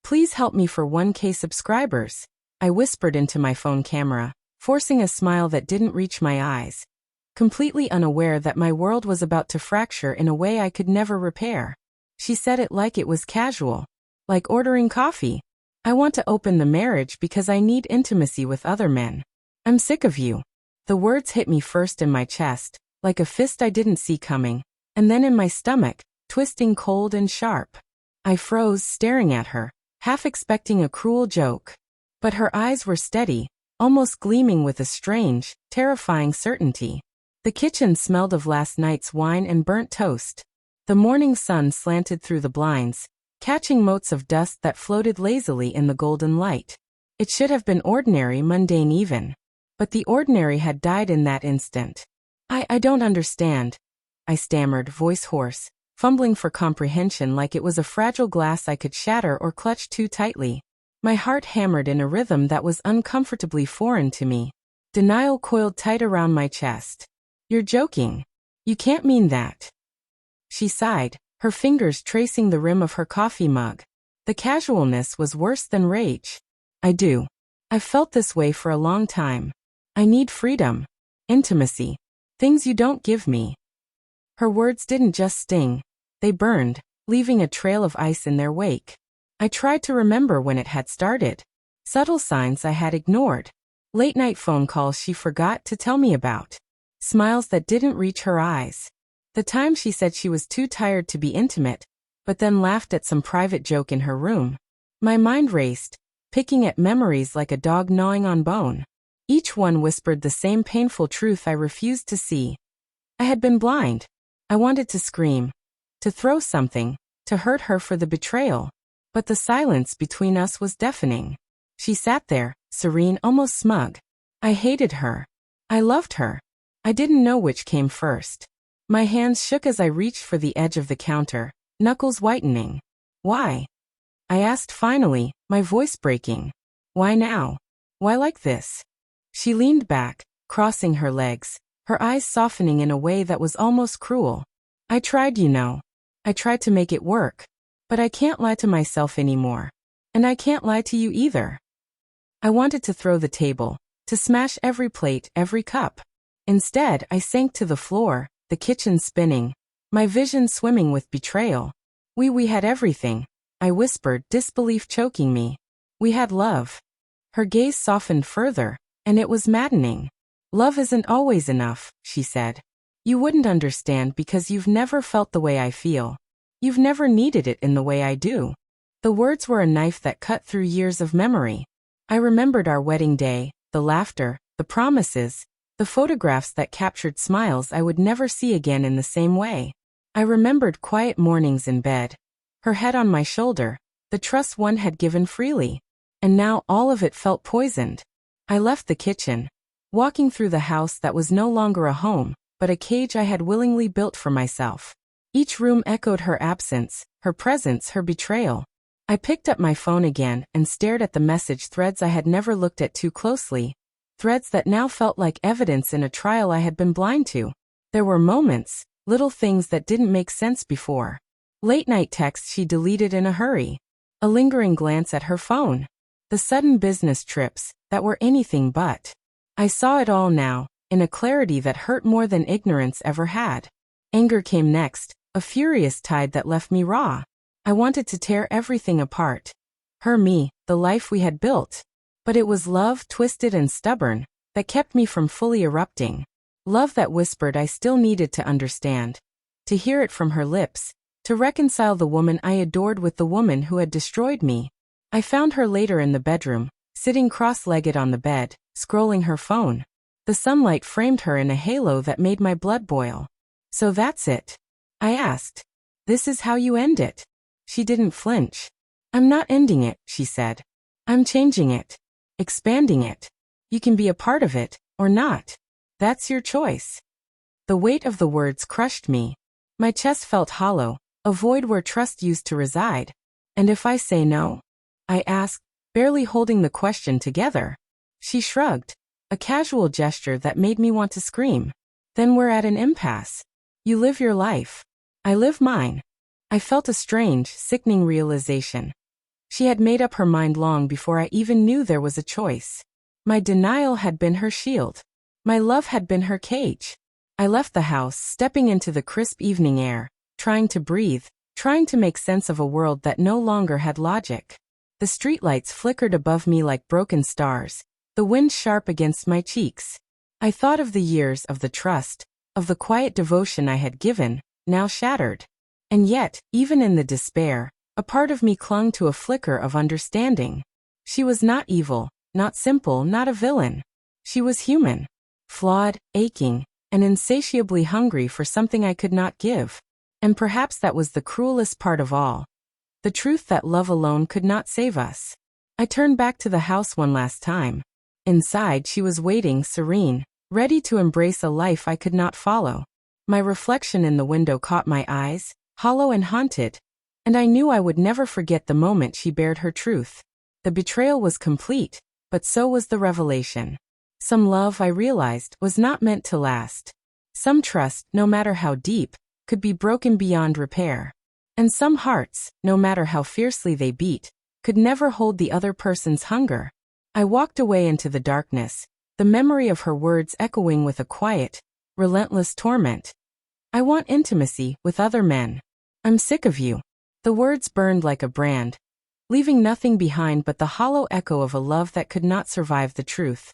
Please help me for 1K subscribers. I whispered into my phone camera, forcing a smile that didn't reach my eyes, completely unaware that my world was about to fracture in a way I could never repair. She said it like it was casual, like ordering coffee. I want to open the marriage because I need intimacy with other men. I'm sick of you. The words hit me first in my chest, like a fist I didn't see coming, and then in my stomach, twisting cold and sharp. I froze, staring at her, half expecting a cruel joke. But her eyes were steady, almost gleaming with a strange, terrifying certainty. The kitchen smelled of last night's wine and burnt toast. The morning sun slanted through the blinds, catching motes of dust that floated lazily in the golden light. It should have been ordinary, mundane even. But the ordinary had died in that instant. I don't understand, I stammered, voice hoarse, fumbling for comprehension like it was a fragile glass I could shatter or clutch too tightly. My heart hammered in a rhythm that was uncomfortably foreign to me. Denial coiled tight around my chest. You're joking. You can't mean that. She sighed, her fingers tracing the rim of her coffee mug. The casualness was worse than rage. I do. I've felt this way for a long time. I need freedom, intimacy, things you don't give me. Her words didn't just sting. They burned, leaving a trail of ice in their wake. I tried to remember when it had started. Subtle signs I had ignored. Late-night phone calls she forgot to tell me about. Smiles that didn't reach her eyes. The time she said she was too tired to be intimate, but then laughed at some private joke in her room. My mind raced, picking at memories like a dog gnawing on bone. Each one whispered the same painful truth I refused to see. I had been blind. I wanted to scream, to throw something, to hurt her for the betrayal. But the silence between us was deafening. She sat there, serene, almost smug. I hated her. I loved her. I didn't know which came first. My hands shook as I reached for the edge of the counter, knuckles whitening. Why? I asked finally, my voice breaking. Why now? Why like this? She leaned back, crossing her legs, her eyes softening in a way that was almost cruel. I tried, you know. I tried to make it work. But I can't lie to myself anymore. And I can't lie to you either. I wanted to throw the table, to smash every plate, every cup. Instead, I sank to the floor, the kitchen spinning, my vision swimming with betrayal. We had everything, I whispered, disbelief choking me. We had love. Her gaze softened further, and it was maddening. Love isn't always enough, she said. You wouldn't understand because you've never felt the way I feel. You've never needed it in the way I do. The words were a knife that cut through years of memory. I remembered our wedding day, the laughter, the promises, the photographs that captured smiles I would never see again in the same way. I remembered quiet mornings in bed, her head on my shoulder, the trust one had given freely. And now all of it felt poisoned. I left the kitchen, walking through the house that was no longer a home, but a cage I had willingly built for myself. Each room echoed her absence, her presence, her betrayal. I picked up my phone again and stared at the message threads I had never looked at too closely. Threads that now felt like evidence in a trial I had been blind to. There were moments, little things that didn't make sense before. Late-night texts she deleted in a hurry. A lingering glance at her phone. The sudden business trips that were anything but. I saw it all now, in a clarity that hurt more than ignorance ever had. Anger came next. A furious tide that left me raw. I wanted to tear everything apart. Her, me, the life we had built. But it was love, twisted and stubborn, that kept me from fully erupting. Love that whispered I still needed to understand. To hear it from her lips. To reconcile the woman I adored with the woman who had destroyed me. I found her later in the bedroom, sitting cross-legged on the bed, scrolling her phone. The sunlight framed her in a halo that made my blood boil. So that's it? I asked. This is how you end it? She didn't flinch. I'm not ending it, she said. I'm changing it. Expanding it. You can be a part of it, or not. That's your choice. The weight of the words crushed me. My chest felt hollow, a void where trust used to reside. And if I say no? I asked, barely holding the question together. She shrugged, a casual gesture that made me want to scream. Then we're at an impasse. You live your life. I live mine. I felt a strange, sickening realization. She had made up her mind long before I even knew there was a choice. My denial had been her shield. My love had been her cage. I left the house, stepping into the crisp evening air, trying to breathe, trying to make sense of a world that no longer had logic. The streetlights flickered above me like broken stars, the wind sharp against my cheeks. I thought of the years, of the trust, of the quiet devotion I had given, now shattered. And yet, even in the despair, a part of me clung to a flicker of understanding. She was not evil, not simple, not a villain. She was human, flawed, aching, and insatiably hungry for something I could not give. And perhaps that was the cruelest part of all. The truth that love alone could not save us. I turned back to the house one last time. Inside, she was waiting, serene, ready to embrace a life I could not follow. My reflection in the window caught my eyes, hollow and haunted, and I knew I would never forget the moment she bared her truth. The betrayal was complete, but so was the revelation. Some love, I realized, was not meant to last. Some trust, no matter how deep, could be broken beyond repair. And some hearts, no matter how fiercely they beat, could never hold the other person's hunger. I walked away into the darkness, the memory of her words echoing with a quiet, relentless torment. I want intimacy with other men. I'm sick of you. The words burned like a brand, leaving nothing behind but the hollow echo of a love that could not survive the truth.